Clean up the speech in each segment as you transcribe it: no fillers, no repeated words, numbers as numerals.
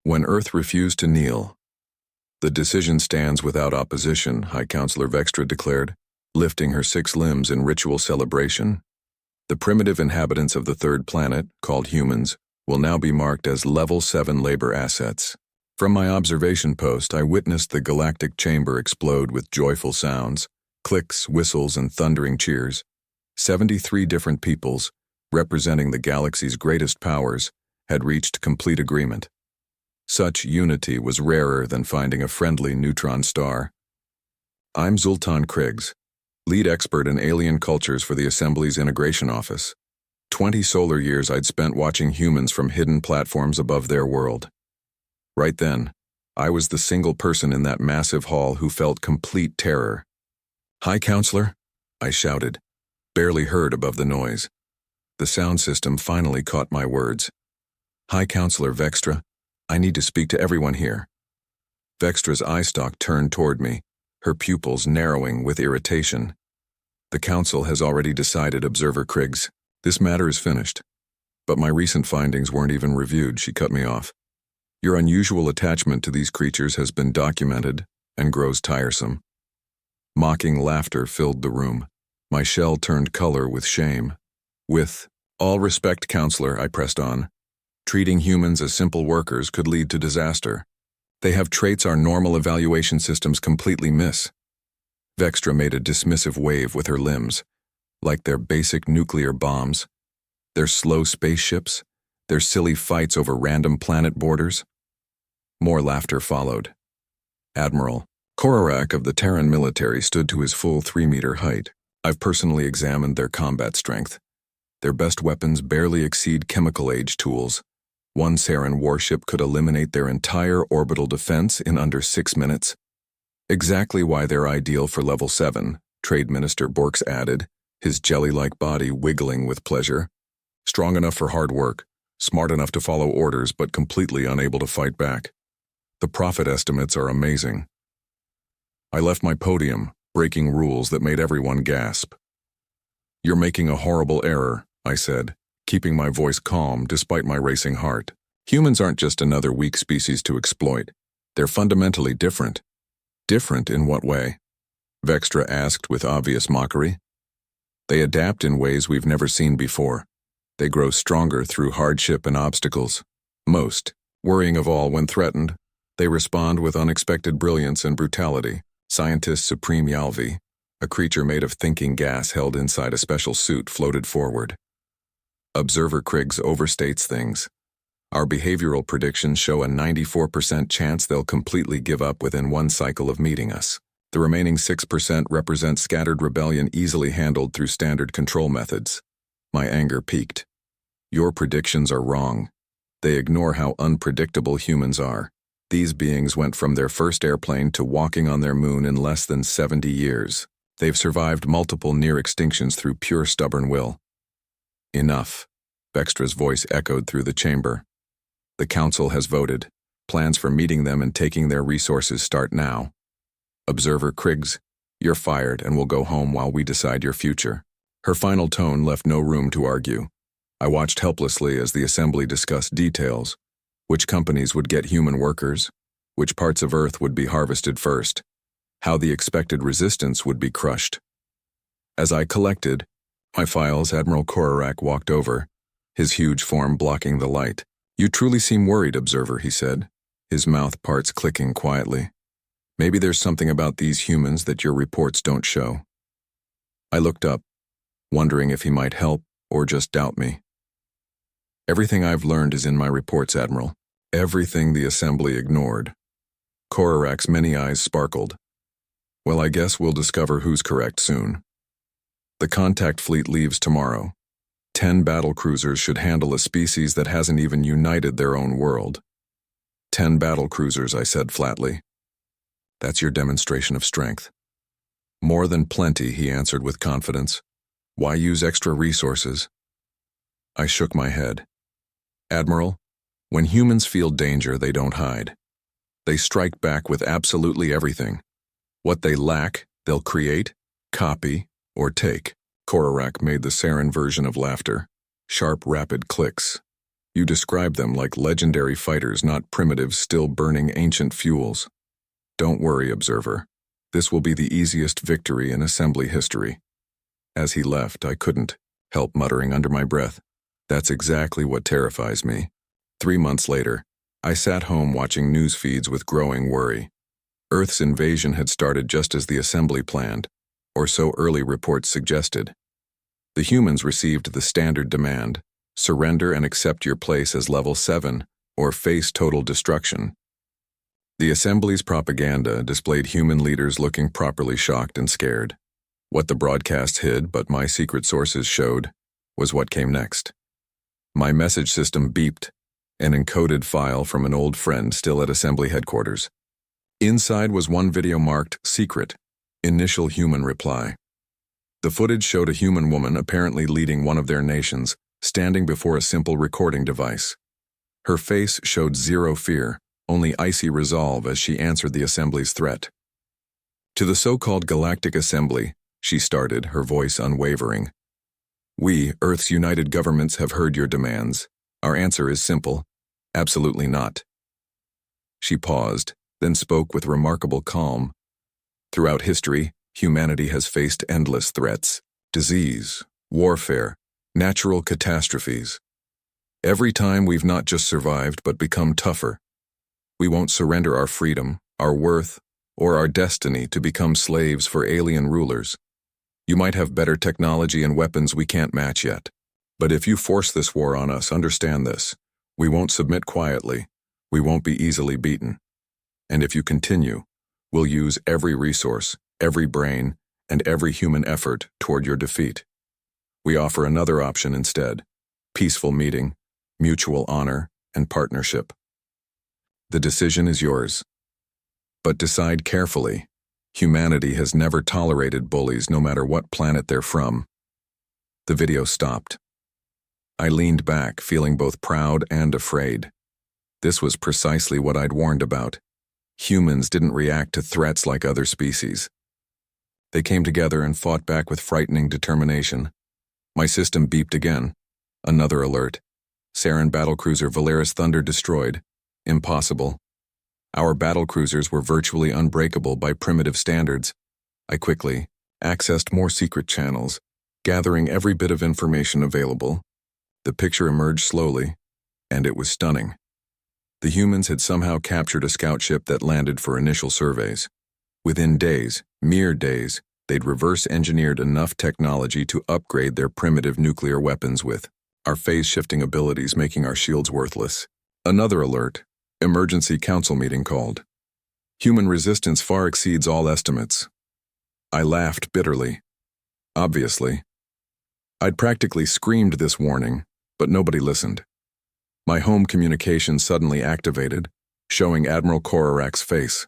When Earth refused to kneel. The decision stands without opposition, High Counselor Vextra declared, lifting her 6 limbs in ritual celebration. The primitive inhabitants of the third planet, called humans, will now be marked as Level 7 labor assets. From my observation post, I witnessed the galactic chamber explode with joyful sounds, clicks, whistles, and thundering cheers. 73 different peoples, representing the galaxy's greatest powers, had reached complete agreement. Such unity was rarer than finding a friendly neutron star. I'm Zultan Cricggs, lead expert in alien cultures for the Assembly's Integration Office. 20 solar years I'd spent watching humans from hidden platforms above their world. Right then, I was the single person in that massive hall who felt complete terror. "High Counselor," I shouted, barely heard above the noise. The sound system finally caught my words. "High Counselor Vextra, I need to speak to everyone here." Vextra's eye stalk turned toward me, her pupils narrowing with irritation. "The Council has already decided, Observer Cricggs. This matter is finished. But my recent findings weren't even reviewed," she cut me off. "Your unusual attachment to these creatures has been documented and grows tiresome." Mocking laughter filled the room. My shell turned color with shame. "With all respect, Counselor," I pressed on, "treating humans as simple workers could lead to disaster. They have traits our normal evaluation systems completely miss." Vextra made a dismissive wave with her limbs, like their basic nuclear bombs, their slow spaceships, their silly fights over random planet borders. More laughter followed. Admiral Cricggs of the Terran military stood to his full 3-meter height. "I've personally examined their combat strength. Their best weapons barely exceed chemical-age tools. One Sarin warship could eliminate their entire orbital defense in under 6 minutes. Exactly why they're ideal for Level 7, Trade Minister Borks added, his jelly-like body wiggling with pleasure. "Strong enough for hard work, smart enough to follow orders but completely unable to fight back. The profit estimates are amazing." I left my podium, breaking rules that made everyone gasp. "You're making a horrible error," I said, keeping my voice calm despite my racing heart. "Humans aren't just another weak species to exploit. They're fundamentally different." "Different in what way?" Vextra asked with obvious mockery. "They adapt in ways we've never seen before. They grow stronger through hardship and obstacles. Most, worrying of all when threatened, they respond with unexpected brilliance and brutality." Scientist Supreme Yalvi, a creature made of thinking gas held inside a special suit, floated forward. "Observer Cricggs overstates things. Our behavioral predictions show a 94% chance they'll completely give up within 1 cycle of meeting us. The remaining 6% represent scattered rebellion easily handled through standard control methods." My anger peaked. "Your predictions are wrong. They ignore how unpredictable humans are. These beings went from their first airplane to walking on their moon in less than 70 years. They've survived multiple near extinctions through pure stubborn will." "Enough," Vextra's voice echoed through the chamber. "The Council has voted. Plans for meeting them and taking their resources start now. Observer Cricggs, you're fired and will go home while we decide your future." Her final tone left no room to argue. I watched helplessly as the Assembly discussed details. Which companies would get human workers, which parts of Earth would be harvested first, how the expected resistance would be crushed. As I collected my files, Admiral Cricggs walked over, his huge form blocking the light. "You truly seem worried, Observer," he said, his mouth parts clicking quietly. "Maybe there's something about these humans that your reports don't show." I looked up, wondering if he might help or just doubt me. "Everything I've learned is in my reports, Admiral. Everything the Assembly ignored." Cricggs' many eyes sparkled. "Well, I guess we'll discover who's correct soon. The contact fleet leaves tomorrow. 10 battle cruisers should handle a species that hasn't even united their own world." 10 battle cruisers, I said flatly. "That's your demonstration of strength." "More than plenty," he answered with confidence. "Why use extra resources?" I shook my head. "Admiral, when humans feel danger, they don't hide. They strike back with absolutely everything. What they lack, they'll create, copy, or take." Cricggs made the Sarin version of laughter. Sharp, rapid clicks. You describe them like legendary fighters, not primitives still burning ancient fuels. Don't worry, observer. This will be the easiest victory in assembly history. As he left, I couldn't help muttering under my breath, "That's exactly what terrifies me." 3 months later, I sat home watching news feeds with growing worry. Earth's invasion had started just as the assembly planned, or so early reports suggested. The humans received the standard demand: surrender and accept your place as level 7, or face total destruction. The assembly's propaganda displayed human leaders looking properly shocked and scared. What the broadcasts hid, but my secret sources showed, was what came next. My message system beeped, an encoded file from an old friend still at assembly headquarters. Inside was one video marked "Secret," initial human reply. The footage showed a human woman apparently leading one of their nations, standing before a simple recording device. Her face showed zero fear, only icy resolve as she answered the assembly's threat. To the so-called Galactic Assembly, she started, her voice unwavering. "We, Earth's united governments, have heard your demands. Our answer is simple: absolutely not." She paused, then spoke with remarkable calm. "Throughout history, humanity has faced endless threats: disease, warfare, natural catastrophes. Every time we've not just survived but become tougher. We won't surrender our freedom, our worth, or our destiny to become slaves for alien rulers. You might have better technology and weapons we can't match yet. But if you force this war on us, understand this: we won't submit quietly, we won't be easily beaten. And if you continue, we'll use every resource, every brain, and every human effort toward your defeat. We offer another option instead: peaceful meeting, mutual honor, and partnership. The decision is yours. But decide carefully. Humanity has never tolerated bullies, no matter what planet they're from." The video stopped. I leaned back, feeling both proud and afraid. This was precisely what I'd warned about. Humans didn't react to threats like other species. They came together and fought back with frightening determination. My system beeped again. Another alert. Saren battlecruiser Valaris Thunder destroyed. Impossible. Our battlecruisers were virtually unbreakable by primitive standards. I quickly accessed more secret channels, gathering every bit of information available. The picture emerged slowly, and it was stunning. The humans had somehow captured a scout ship that landed for initial surveys. Within days, mere days, they'd reverse-engineered enough technology to upgrade their primitive nuclear weapons with our phase-shifting abilities, making our shields worthless. Another alert. Emergency council meeting called. Human resistance far exceeds all estimates. I laughed bitterly. Obviously. I'd practically screamed this warning, but nobody listened. My home communication suddenly activated, showing Admiral Korarak's face.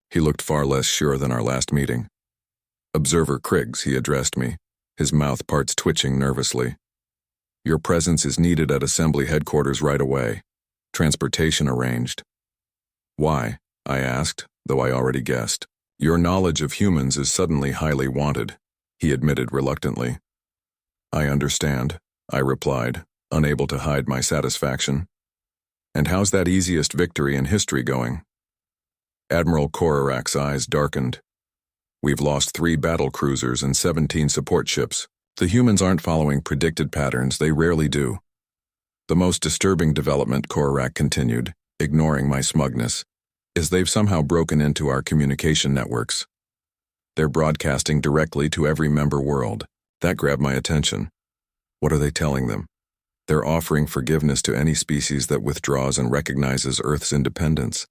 He looked far less sure than our last meeting. "Observer Cricggs," he addressed me, his mouth parts twitching nervously. "Your presence is needed at assembly headquarters right away. Transportation arranged." "Why?" I asked, though I already guessed. "Your knowledge of humans is suddenly highly wanted," he admitted reluctantly. "I understand," I replied, unable to hide my satisfaction. "And how's that easiest victory in history going?" Admiral Korarak's eyes darkened. "We've lost 3 battle cruisers and 17 support ships. The humans aren't following predicted patterns, they rarely do. The most disturbing development," Korarak continued, ignoring my smugness, "is they've somehow broken into our communication networks. They're broadcasting directly to every member world." That grabbed my attention. What are they telling them? They're offering forgiveness to any species that withdraws and recognizes Earth's independence.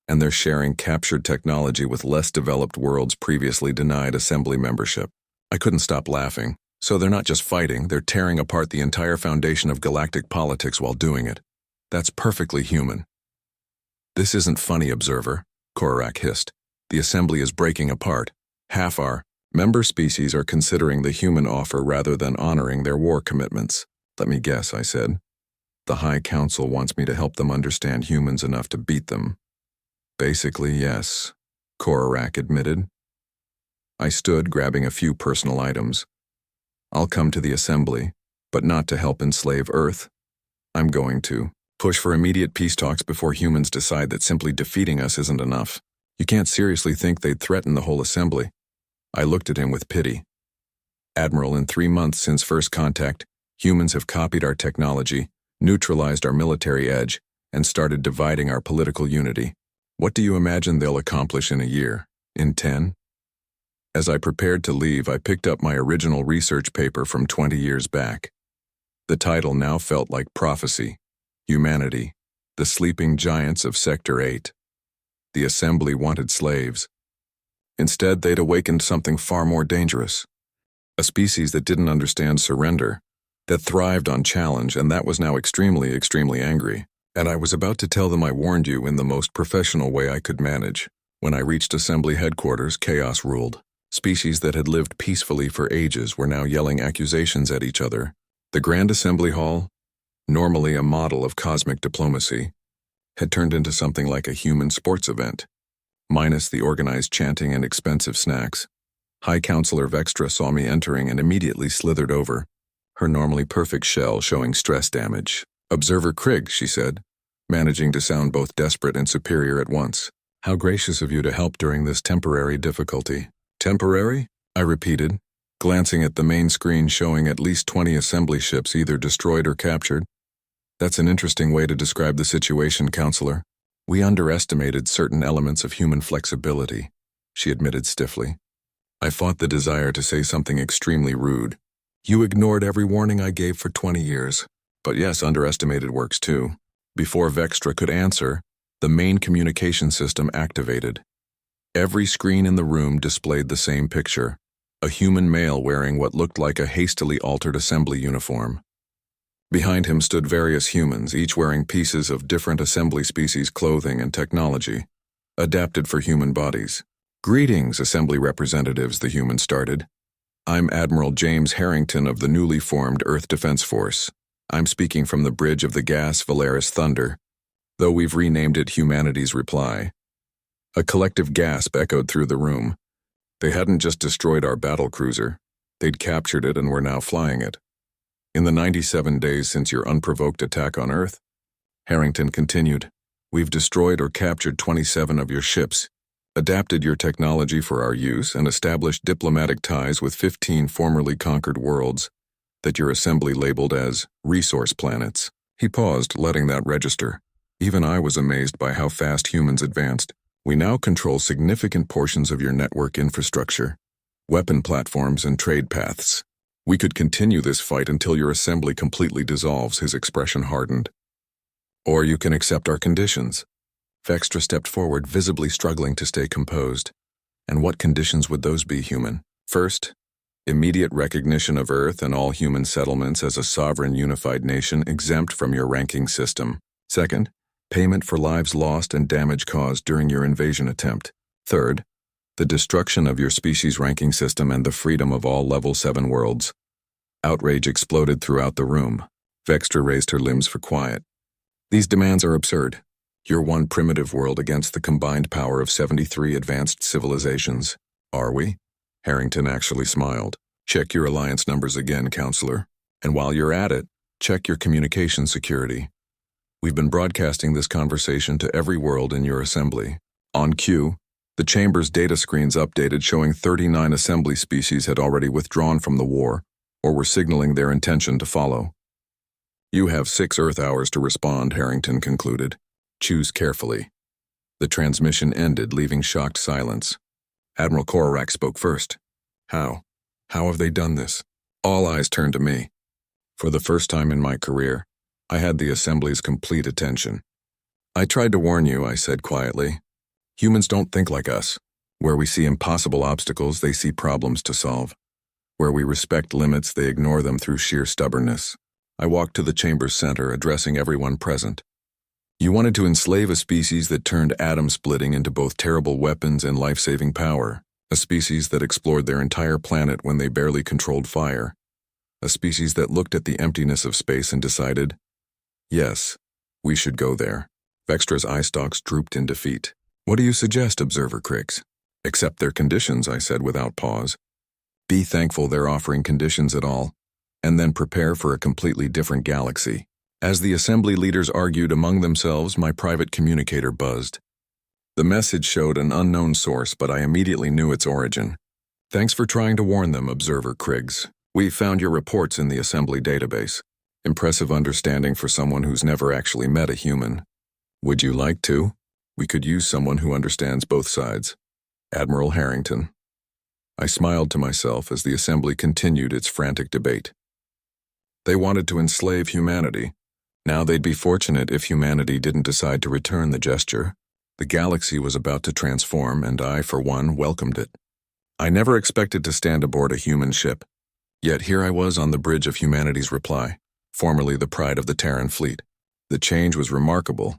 And they're sharing captured technology with less developed worlds previously denied assembly membership. I couldn't stop laughing. So they're not just fighting, they're tearing apart the entire foundation of galactic politics while doing it. That's perfectly human. "This isn't funny, observer," Korarak hissed. "The assembly is breaking apart. Half our member species are considering the human offer rather than honoring their war commitments." "Let me guess," I said. "The High Council wants me to help them understand humans enough to beat them." "Basically, yes," Korarak admitted. I stood, grabbing a few personal items. "I'll come to the assembly, but not to help enslave Earth." I'm going to push for immediate peace talks before humans decide that simply defeating us isn't enough. You can't seriously think they'd threaten the whole assembly. I looked at him with pity. Admiral, in 3 months since first contact, humans have copied our technology, neutralized our military edge, and started dividing our political unity. What do you imagine they'll accomplish in a year? In 10? As I prepared to leave, I picked up my original research paper from 20 years back. The title now felt like prophecy. Humanity, the sleeping giants of Sector 8. The assembly wanted slaves. Instead, they'd awakened something far more dangerous. A species that didn't understand surrender, that thrived on challenge, and that was now extremely, extremely angry. And I was about to tell them I warned you in the most professional way I could manage. When I reached assembly headquarters, chaos ruled. Species that had lived peacefully for ages were now yelling accusations at each other. The Grand Assembly Hall, normally a model of cosmic diplomacy, had turned into something like a human sports event. Minus the organized chanting and expensive snacks, High Counselor Vextra saw me entering and immediately slithered over, her normally perfect shell showing stress damage. "Observer Cricggs," she said, managing to sound both desperate and superior at once. "How gracious of you to help during this temporary difficulty." "Temporary?" I repeated, glancing at the main screen showing at least 20 assembly ships either destroyed or captured. "That's an interesting way to describe the situation, Counselor. We underestimated certain elements of human flexibility," she admitted stiffly. I fought the desire to say something extremely rude. "You ignored every warning I gave for 20 years. But yes, underestimated works too." Before Vextra could answer, the main communication system activated. Every screen in the room displayed the same picture, a human male wearing what looked like a hastily altered assembly uniform. Behind him stood various humans, each wearing pieces of different assembly species clothing and technology, adapted for human bodies. "Greetings, assembly representatives," the human started. "I'm Admiral James Harrington of the newly formed Earth Defense Force. I'm speaking from the bridge of the gas Valaris Thunder, though we've renamed it Humanity's Reply." A collective gasp echoed through the room. They hadn't just destroyed our battle cruiser, they'd captured it and were now flying it. "In the 97 days since your unprovoked attack on Earth," Harrington continued, "we've destroyed or captured 27 of your ships, adapted your technology for our use, and established diplomatic ties with 15 formerly conquered worlds that your assembly labeled as resource planets." He paused, letting that register. Even I was amazed by how fast humans advanced. "We now control significant portions of your network infrastructure, weapon platforms, and trade paths. We could continue this fight until your assembly completely dissolves," his expression hardened. "Or you can accept our conditions." Vextra stepped forward, visibly struggling to stay composed. "And what conditions would those be, human?" "First, immediate recognition of Earth and all human settlements as a sovereign unified nation exempt from your ranking system. Second, payment for lives lost and damage caused during your invasion attempt. Third, the destruction of your species ranking system and the freedom of all Level 7 worlds." Outrage exploded throughout the room. Vextra raised her limbs for quiet. "These demands are absurd. You're one primitive world against the combined power of 73 advanced civilizations. Are we?" Harrington actually smiled. "Check your alliance numbers again, Counselor. And while you're at it, check your communication security. We've been broadcasting this conversation to every world in your assembly. On cue, the chamber's data screens updated showing 39 assembly species had already withdrawn from the war or were signaling their intention to follow. You have 6 Earth hours to respond," Harrington concluded. "Choose carefully." The transmission ended, leaving shocked silence. Admiral Korarak spoke first. How have they done this?" All eyes turned to me. For the first time in my career, I had the Assembly's complete attention. "I tried to warn you," I said quietly. "Humans don't think like us. Where we see impossible obstacles, they see problems to solve. Where we respect limits, they ignore them through sheer stubbornness." I walked to the chamber's center, addressing everyone present. "You wanted to enslave a species that turned atom-splitting into both terrible weapons and life-saving power. A species that explored their entire planet when they barely controlled fire. A species that looked at the emptiness of space and decided, yes, we should go there." Vextra's eye stalks drooped in defeat. "What do you suggest, Observer Cricggs?" "Accept their conditions," I said without pause. "Be thankful they're offering conditions at all, and then prepare for a completely different galaxy." As the assembly leaders argued among themselves, my private communicator buzzed. The message showed an unknown source, but I immediately knew its origin. Thanks for trying to warn them, Observer Cricggs. We found your reports in the assembly database. Impressive understanding for someone who's never actually met a human. Would you like to? We could use someone who understands both sides. Admiral Harrington. I smiled to myself as the assembly continued its frantic debate. They wanted to enslave humanity. Now they'd be fortunate if humanity didn't decide to return the gesture. The galaxy was about to transform, and I, for one, welcomed it. I never expected to stand aboard a human ship. Yet here I was on the bridge of humanity's reply, formerly the pride of the Terran fleet. The change was remarkable.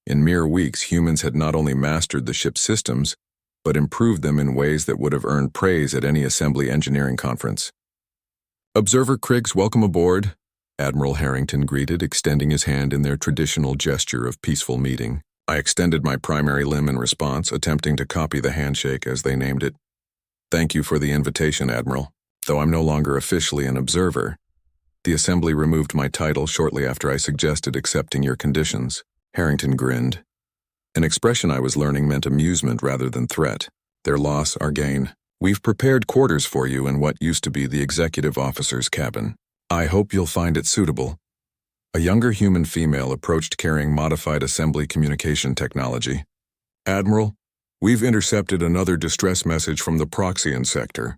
In mere weeks, humans had not only mastered the ship's systems, but improved them in ways that would have earned praise at any assembly engineering conference. Observer Cricggs, welcome aboard, Admiral Harrington greeted, extending his hand in their traditional gesture of peaceful meeting. I extended my primary limb in response, attempting to copy the handshake as they named it. Thank you for the invitation, Admiral. Though I'm no longer officially an observer, the assembly removed my title shortly after I suggested accepting your conditions. Harrington grinned. An expression I was learning meant amusement rather than threat. Their loss, our gain. We've prepared quarters for you in what used to be the executive officer's cabin. I hope you'll find it suitable. A younger human female approached carrying modified assembly communication technology. Admiral, we've intercepted another distress message from the Proxian sector.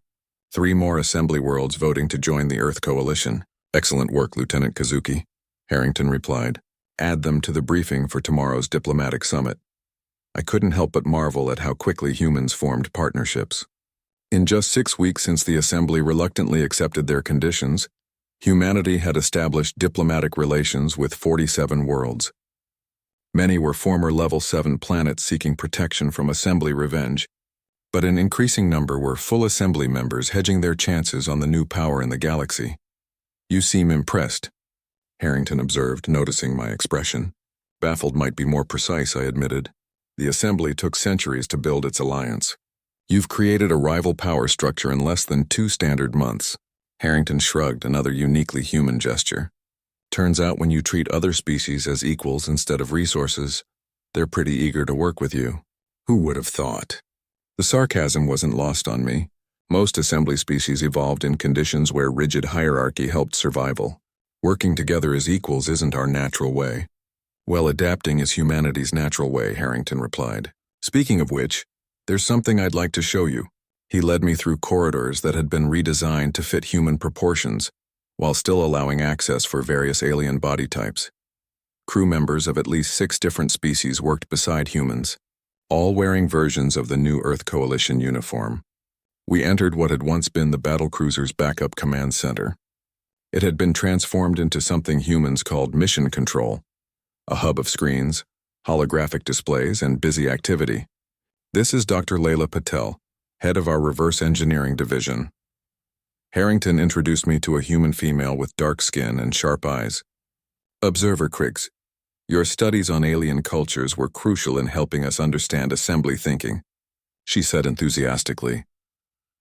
3 more assembly worlds voting to join the Earth Coalition. Excellent work, Lieutenant Kazuki, Harrington replied. Add them to the briefing for tomorrow's diplomatic summit. I couldn't help but marvel at how quickly humans formed partnerships. In just 6 weeks since the assembly reluctantly accepted their conditions, humanity had established diplomatic relations with 47 worlds. Many were former Level 7 planets seeking protection from assembly revenge, but an increasing number were full assembly members hedging their chances on the new power in the galaxy. You seem impressed, Harrington observed, noticing my expression. Baffled might be more precise, I admitted. The assembly took centuries to build its alliance. You've created a rival power structure in less than 2 standard months. Harrington shrugged, another uniquely human gesture. Turns out when you treat other species as equals instead of resources, they're pretty eager to work with you. Who would have thought? The sarcasm wasn't lost on me. Most assembly species evolved in conditions where rigid hierarchy helped survival. Working together as equals isn't our natural way. Well, adapting is humanity's natural way, Harrington replied. Speaking of which, there's something I'd like to show you. He led me through corridors that had been redesigned to fit human proportions, while still allowing access for various alien body types. Crew members of at least 6 different species worked beside humans, all wearing versions of the new Earth Coalition uniform. We entered what had once been the battlecruiser's backup command center. It had been transformed into something humans called mission control, a hub of screens, holographic displays, and busy activity. This is Dr. Layla Patel, head of our reverse engineering division. Harrington introduced me to a human female with dark skin and sharp eyes. Observer Cricggs, your studies on alien cultures were crucial in helping us understand assembly thinking, she said enthusiastically.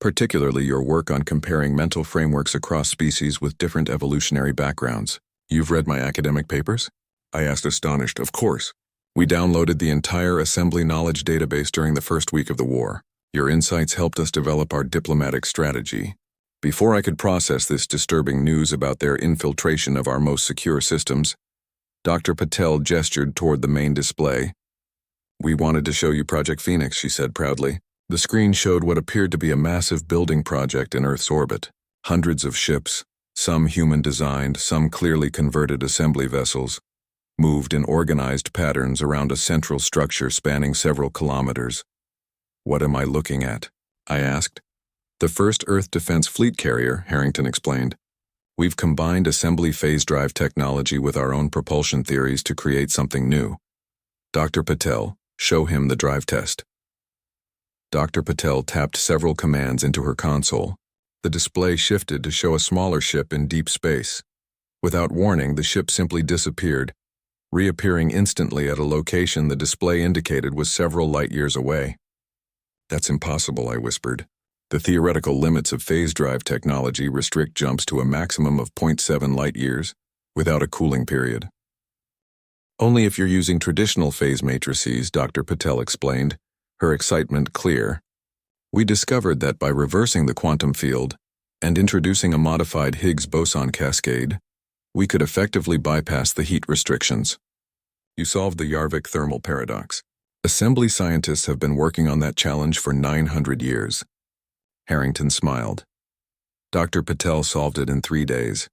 Particularly your work on comparing mental frameworks across species with different evolutionary backgrounds. You've read my academic papers? I asked, astonished. Of course. We downloaded the entire assembly knowledge database during the first week of the war. Your insights helped us develop our diplomatic strategy. Before I could process this disturbing news about their infiltration of our most secure systems, Dr. Patel gestured toward the main display. We wanted to show you Project Phoenix, she said proudly. The screen showed what appeared to be a massive building project in Earth's orbit. Hundreds of ships, some human-designed, some clearly converted assembly vessels, moved in organized patterns around a central structure spanning several kilometers. What am I looking at? I asked. The first Earth Defense Fleet carrier, Harrington explained. We've combined assembly phase drive technology with our own propulsion theories to create something new. Dr. Patel, show him the drive test. Dr. Patel tapped several commands into her console. The display shifted to show a smaller ship in deep space. Without warning, the ship simply disappeared, reappearing instantly at a location the display indicated was several light-years away. That's impossible, I whispered. The theoretical limits of phase drive technology restrict jumps to a maximum of 0.7 light-years, without a cooling period. Only if you're using traditional phase matrices, Dr. Patel explained, her excitement clear. We discovered that by reversing the quantum field and introducing a modified Higgs boson cascade, we could effectively bypass the heat restrictions. You solved the Yarvik thermal paradox. Assembly scientists have been working on that challenge for 900 years. Harrington smiled. Dr. Patel solved it in 3 days.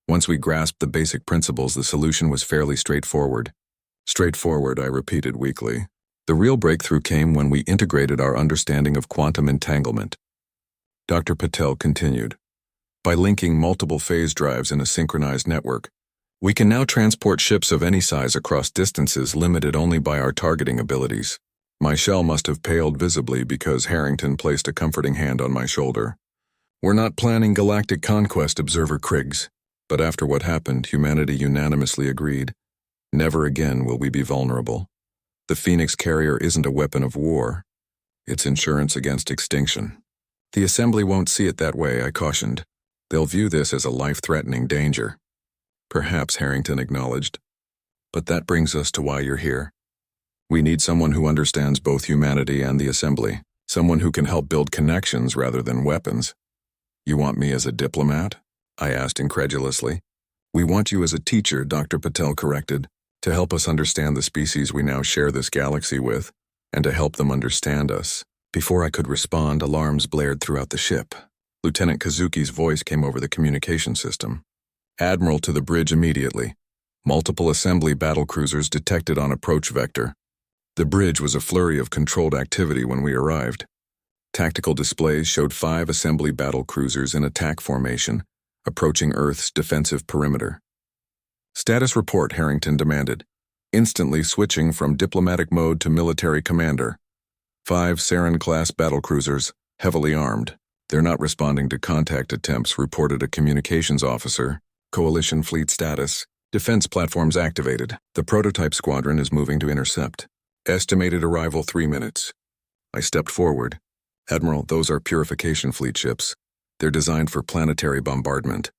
Once we grasped the basic principles, the solution was fairly straightforward. Straightforward, I repeated weakly. The real breakthrough came when we integrated our understanding of quantum entanglement. Dr. Patel continued. By linking multiple phase drives in a synchronized network, we can now transport ships of any size across distances limited only by our targeting abilities. My shell must have paled visibly because Harrington placed a comforting hand on my shoulder. We're not planning galactic conquest, Observer Cricggs, but after what happened, humanity unanimously agreed. Never again will we be vulnerable. The Phoenix carrier isn't a weapon of war. It's insurance against extinction. The Assembly won't see it that way, I cautioned. They'll view this as a life-threatening danger. Perhaps, Harrington acknowledged. But that brings us to why you're here. We need someone who understands both humanity and the Assembly, someone who can help build connections rather than weapons. You want me as a diplomat? I asked incredulously. We want you as a teacher, Dr. Patel corrected, to help us understand the species we now share this galaxy with, and to help them understand us. Before I could respond, alarms blared throughout the ship. Lieutenant Kazuki's voice came over the communication system. Admiral, to the bridge immediately. Multiple Assembly battlecruisers detected on approach vector. The bridge was a flurry of controlled activity when we arrived. Tactical displays showed 5 Assembly battlecruisers in attack formation, approaching Earth's defensive perimeter. Status report, Harrington demanded, instantly switching from diplomatic mode to military commander. 5 Saren-class battlecruisers, heavily armed. They're not responding to contact attempts, reported a communications officer. Coalition fleet status. Defense platforms activated. The prototype squadron is moving to intercept. Estimated arrival 3 minutes. I stepped forward. Admiral, those are purification fleet ships. They're designed for planetary bombardment.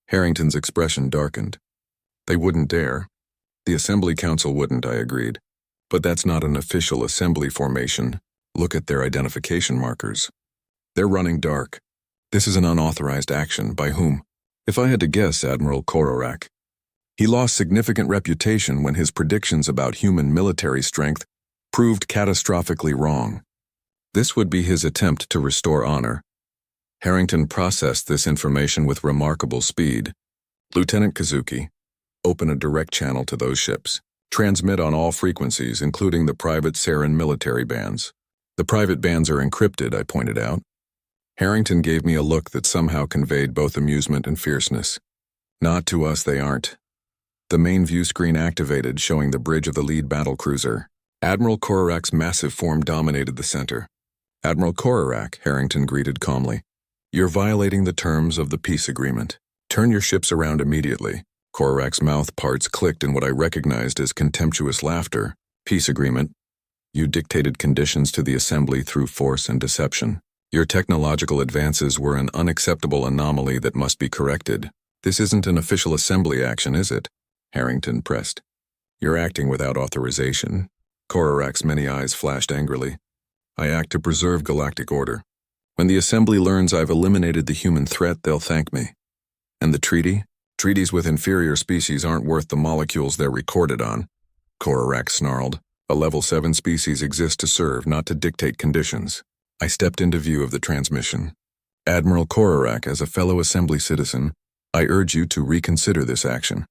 Harrington's expression darkened. They wouldn't dare. The Assembly Council wouldn't, I agreed. But that's not an official Assembly formation. Look at their identification markers. They're running dark. This is an unauthorized action. By whom? If I had to guess, Admiral Kororak. He lost significant reputation when his predictions about human military strength proved catastrophically wrong. This would be his attempt to restore honor. Harrington processed this information with remarkable speed. Lieutenant Kazuki, open a direct channel to those ships. Transmit on all frequencies, including the private Saren military bands. The private bands are encrypted, I pointed out. Harrington gave me a look that somehow conveyed both amusement and fierceness. Not to us, they aren't. The main view screen activated, showing the bridge of the lead battlecruiser. Admiral Kororak's massive form dominated the center. Admiral Kororak, Harrington greeted calmly. You're violating the terms of the peace agreement. Turn your ships around immediately. Kororak's mouth parts clicked in what I recognized as contemptuous laughter. Peace agreement. You dictated conditions to the Assembly through force and deception. Your technological advances were an unacceptable anomaly that must be corrected. This isn't an official Assembly action, is it? Harrington pressed. You're acting without authorization. Kororak's many eyes flashed angrily. I act to preserve galactic order. When the Assembly learns I've eliminated the human threat, they'll thank me. And the treaty? Treaties with inferior species aren't worth the molecules they're recorded on. Kororak snarled. A level 7 species exists to serve, not to dictate conditions. I stepped into view of the transmission. Admiral Kororak, as a fellow Assembly citizen, I urge you to reconsider this action.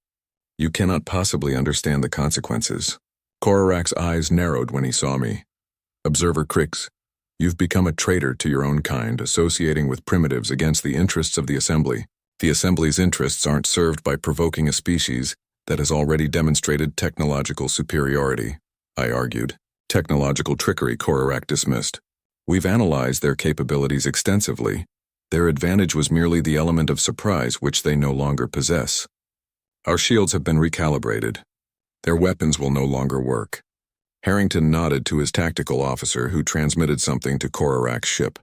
You cannot possibly understand the consequences. Kororak's eyes narrowed when he saw me. Observer Cricggs, you've become a traitor to your own kind, associating with primitives against the interests of the Assembly. The Assembly's interests aren't served by provoking a species that has already demonstrated technological superiority, I argued. Technological trickery, Kororak dismissed. We've analyzed their capabilities extensively. Their advantage was merely the element of surprise which they no longer possess. Our shields have been recalibrated. Their weapons will no longer work. Harrington nodded to his tactical officer, who transmitted something to Kororak's ship.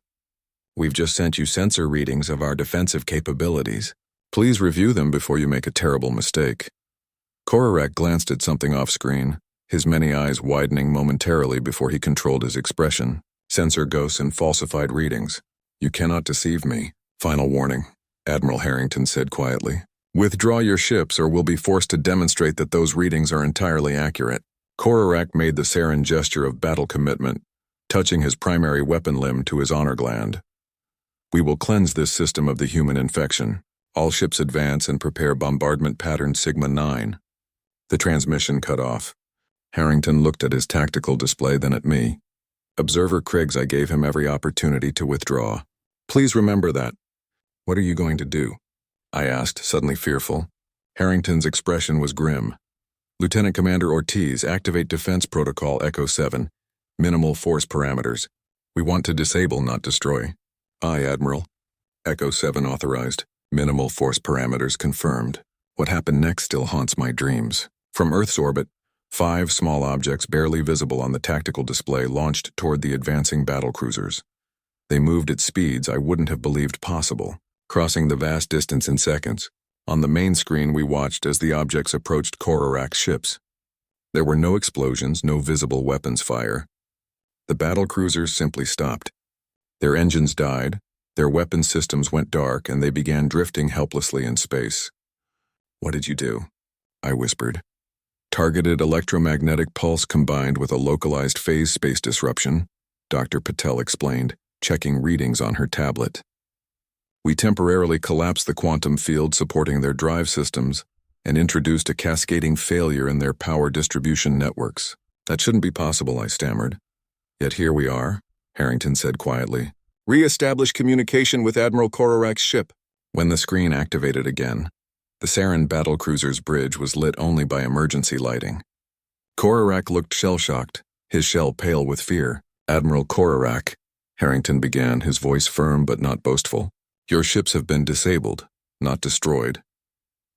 We've just sent you sensor readings of our defensive capabilities. Please review them before you make a terrible mistake. Korarak glanced at something off-screen, his many eyes widening momentarily before he controlled his expression. Sensor ghosts and falsified readings. You cannot deceive me. Final warning, Admiral Harrington said quietly. Withdraw your ships or we'll be forced to demonstrate that those readings are entirely accurate. Korarak made the Saren gesture of battle commitment, touching his primary weapon limb to his honor gland. We will cleanse this system of the human infection. All ships advance and prepare bombardment pattern Sigma 9. The transmission cut off. Harrington looked at his tactical display, then at me. Observer Cricggs, I gave him every opportunity to withdraw. Please remember that. What are you going to do? I asked, suddenly fearful. Harrington's expression was grim. Lieutenant Commander Ortiz, activate Defense Protocol Echo 7. Minimal force parameters. We want to disable, not destroy. Aye, Admiral. Echo 7 authorized. Minimal force parameters confirmed. What happened next still haunts my dreams. From Earth's orbit, 5 small objects barely visible on the tactical display launched toward the advancing battlecruisers. They moved at speeds I wouldn't have believed possible, crossing the vast distance in seconds. On the main screen, we watched as the objects approached Korarak's ships. There were no explosions, no visible weapons fire. The battlecruisers simply stopped. Their engines died, their weapon systems went dark, and they began drifting helplessly in space. What did you do? I whispered. Targeted electromagnetic pulse combined with a localized phase space disruption, Dr. Patel explained, checking readings on her tablet. We temporarily collapsed the quantum field supporting their drive systems and introduced a cascading failure in their power distribution networks. That shouldn't be possible, I stammered. Yet here we are, Harrington said quietly. Re-establish communication with Admiral Korarak's ship. When the screen activated again, the Saren battlecruiser's bridge was lit only by emergency lighting. Korarak looked shell-shocked, his shell pale with fear. Admiral Korarak, Harrington began, his voice firm but not boastful. Your ships have been disabled, not destroyed.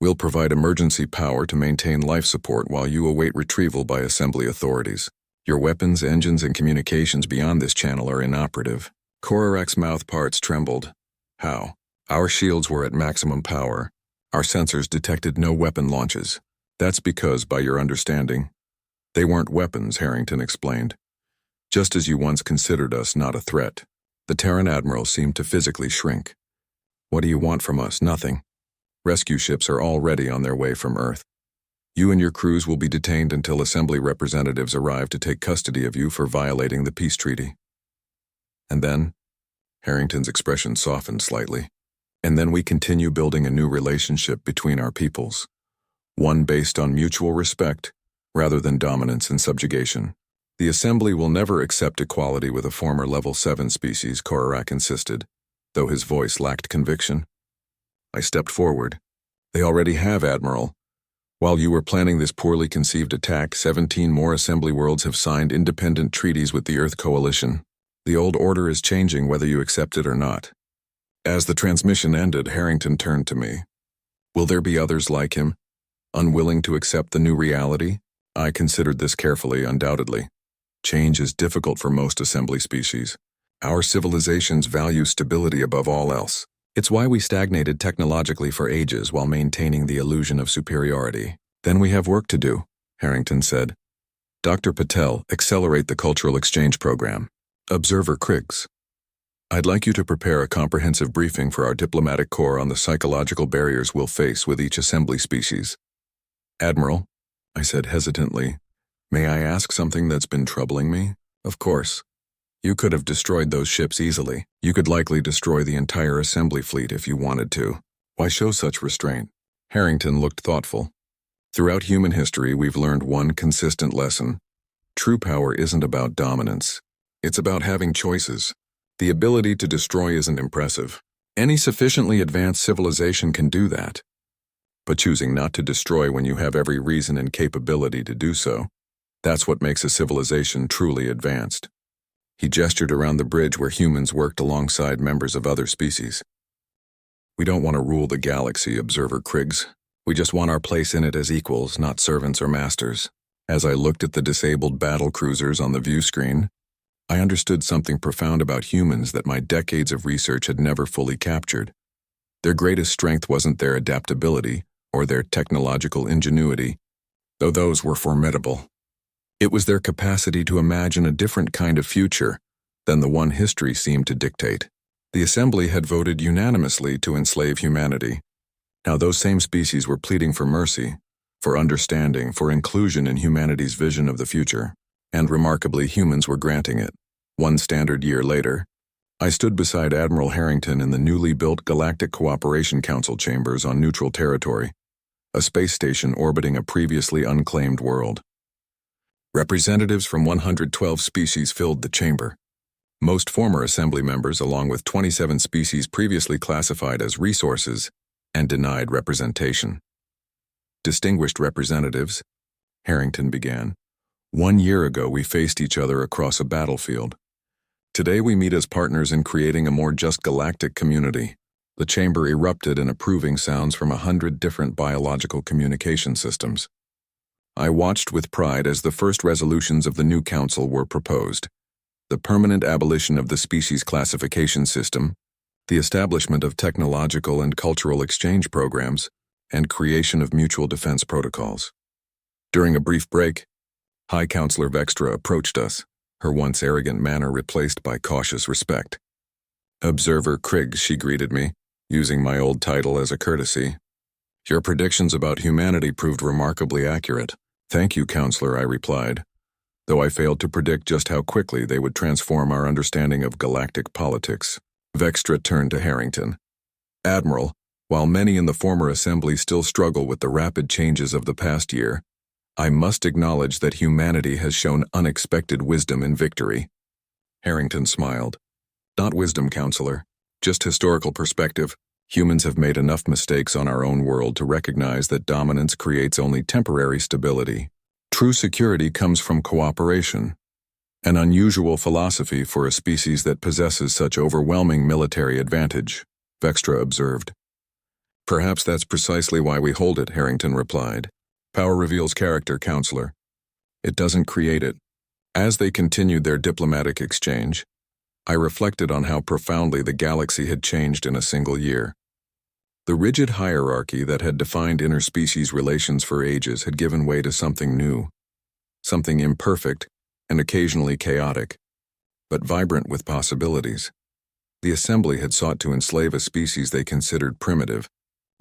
We'll provide emergency power to maintain life support while you await retrieval by assembly authorities. Your weapons, engines, and communications beyond this channel are inoperative. Korarak's mouth parts trembled. How? Our shields were at maximum power. Our sensors detected no weapon launches. That's because, by your understanding, they weren't weapons, Harrington explained. Just as you once considered us not a threat. The Terran Admiral seemed to physically shrink. What do you want from us? Nothing. Rescue ships are already on their way from Earth. You and your crews will be detained until assembly representatives arrive to take custody of you for violating the peace treaty. And then, Harrington's expression softened slightly. And then we continue building a new relationship between our peoples, one based on mutual respect rather than dominance and subjugation. The Assembly will never accept equality with a former Level 7 species, Korarak insisted, though his voice lacked conviction. I stepped forward. They already have, Admiral. While you were planning this poorly conceived attack, 17 more Assembly worlds have signed independent treaties with the Earth Coalition. The old order is changing whether you accept it or not. As the transmission ended, Harrington turned to me. Will there be others like him, unwilling to accept the new reality? I considered this carefully, undoubtedly. Change is difficult for most Assembly species. Our civilizations value stability above all else. It's why we stagnated technologically for ages while maintaining the illusion of superiority. Then we have work to do, Harrington said. Dr. Patel, accelerate the cultural exchange program. Observer Cricggs. I'd like you to prepare a comprehensive briefing for our diplomatic corps on the psychological barriers we'll face with each Assembly species. Admiral, I said hesitantly, may I ask something that's been troubling me? Of course. You could have destroyed those ships easily. You could likely destroy the entire Assembly fleet if you wanted to. Why show such restraint? Harrington looked thoughtful. Throughout human history, we've learned one consistent lesson. True power isn't about dominance. It's about having choices. The ability to destroy isn't impressive. Any sufficiently advanced civilization can do that. But choosing not to destroy when you have every reason and capability to do so, that's what makes a civilization truly advanced. He gestured around the bridge where humans worked alongside members of other species. We don't want to rule the galaxy, Observer Cricggs. We just want our place in it as equals, not servants or masters. As I looked at the disabled battle cruisers on the view screen, I understood something profound about humans that my decades of research had never fully captured. Their greatest strength wasn't their adaptability or their technological ingenuity, though those were formidable. It was their capacity to imagine a different kind of future than the one history seemed to dictate. The Assembly had voted unanimously to enslave humanity. Now those same species were pleading for mercy, for understanding, for inclusion in humanity's vision of the future. And remarkably, humans were granting it. One standard year later, I stood beside Admiral Harrington in the newly built Galactic Cooperation Council chambers on neutral territory, a space station orbiting a previously unclaimed world. Representatives from 112 species filled the chamber. Most former Assembly members, along with 27 species previously classified as resources and denied representation. Distinguished representatives, Harrington began. 1 year ago we faced each other across a battlefield. Today we meet as partners in creating a more just galactic community. The chamber erupted in approving sounds from 100 different biological communication systems. I watched with pride as the first resolutions of the new council were proposed. The permanent abolition of the species classification system, the establishment of technological and cultural exchange programs, and creation of mutual defense protocols. During a brief break, High Counselor Vextra approached us, her once arrogant manner replaced by cautious respect. Observer Cricggs, she greeted me, using my old title as a courtesy. Your predictions about humanity proved remarkably accurate. Thank you, Counselor, I replied, though I failed to predict just how quickly they would transform our understanding of galactic politics. Vextra turned to Harrington. Admiral, while many in the former Assembly still struggle with the rapid changes of the past year, I must acknowledge that humanity has shown unexpected wisdom in victory. Harrington smiled. Not wisdom, Counselor, just historical perspective. Humans have made enough mistakes on our own world to recognize that dominance creates only temporary stability. True security comes from cooperation, an unusual philosophy for a species that possesses such overwhelming military advantage, Vextra observed. Perhaps that's precisely why we hold it, Harrington replied. Power reveals character, Counselor. It doesn't create it. As they continued their diplomatic exchange, I reflected on how profoundly the galaxy had changed in a single year. The rigid hierarchy that had defined interspecies relations for ages had given way to something new, something imperfect and occasionally chaotic, but vibrant with possibilities. The Assembly had sought to enslave a species they considered primitive,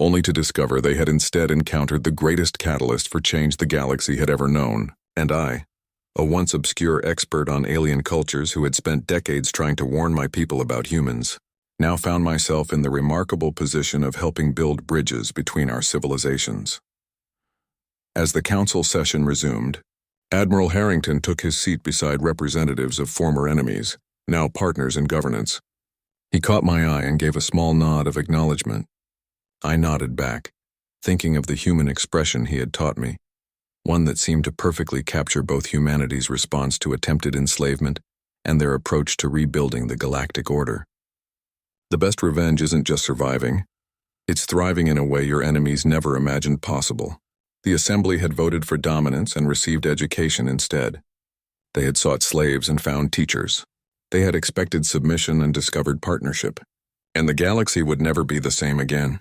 only to discover they had instead encountered the greatest catalyst for change the galaxy had ever known, and I, a once obscure expert on alien cultures who had spent decades trying to warn my people about humans, now found myself in the remarkable position of helping build bridges between our civilizations. As the council session resumed, Admiral Harrington took his seat beside representatives of former enemies, now partners in governance. He caught my eye and gave a small nod of acknowledgement. I nodded back, thinking of the human expression he had taught me, one that seemed to perfectly capture both humanity's response to attempted enslavement and their approach to rebuilding the galactic order. The best revenge isn't just surviving, it's thriving in a way your enemies never imagined possible. The Assembly had voted for dominance and received education instead. They had sought slaves and found teachers. They had expected submission and discovered partnership. And the galaxy would never be the same again.